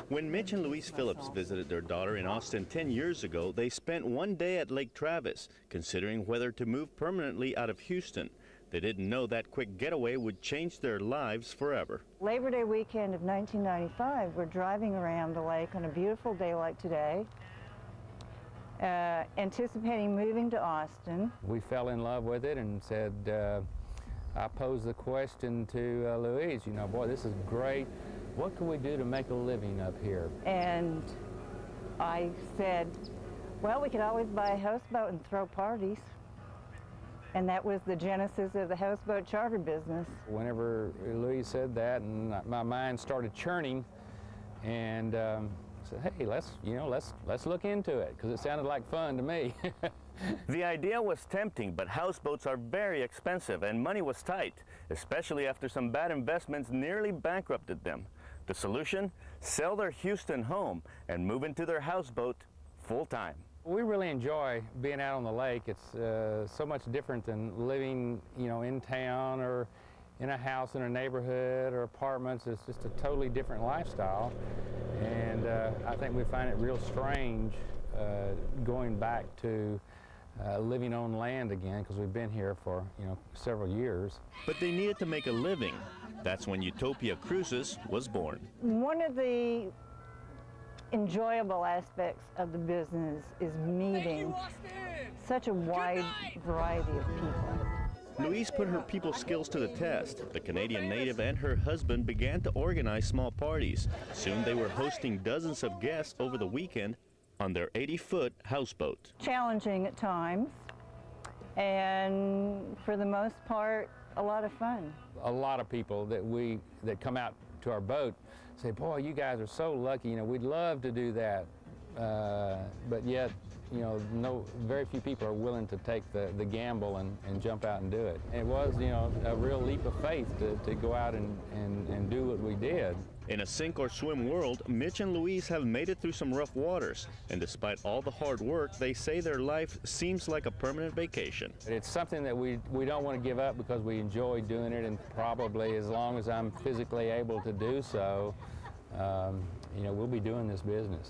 When Mitch and Louise Phillips visited their daughter in Austin 10 years ago, they spent one day at Lake Travis, considering whether to move permanently out of Houston. They didn't know that quick getaway would change their lives forever. Labor Day weekend of 1995, we're driving around the lake on a beautiful day like today, anticipating moving to Austin. We fell in love with it and said, I posed the question to Louise, you know, boy, this is great. What can we do to make a living up here? And I said, well, we could always buy a houseboat and throw parties. And that was the genesis of the houseboat charter business. Whenever Louise said that, and my mind started churning, and said, hey, let's look into it, because it sounded like fun to me. The idea was tempting, but houseboats are very expensive and money was tight, especially after some bad investments nearly bankrupted them. The solution? Sell their Houston home and move into their houseboat full-time. We really enjoy being out on the lake. It's so much different than living, you know, in town or in a house in a neighborhood or apartments. It's just a totally different lifestyle, and I think we find it real strange going back to living on land again, because we've been here for, you know, several years. But they needed to make a living. That's when Utopia Cruises was born. One of the enjoyable aspects of the business is meeting such a wide variety of people. Louise put her people skills to the test. The Canadian native and her husband began to organize small parties. Soon they were hosting dozens of guests over the weekend on their 80-foot houseboat. Challenging at times, and for the most part, a lot of fun. A lot of people that come out to our boat say, boy, you guys are so lucky, you know, we'd love to do that. But yet, you know, very few people are willing to take the gamble and jump out and do it. It was, you know, a real leap of faith to go out and do what we did. In a sink or swim world, Mitch and Louise have made it through some rough waters, and despite all the hard work, they say their life seems like a permanent vacation. It's something that we don't want to give up, because we enjoy doing it, and probably as long as I'm physically able to do so, you know, we'll be doing this business.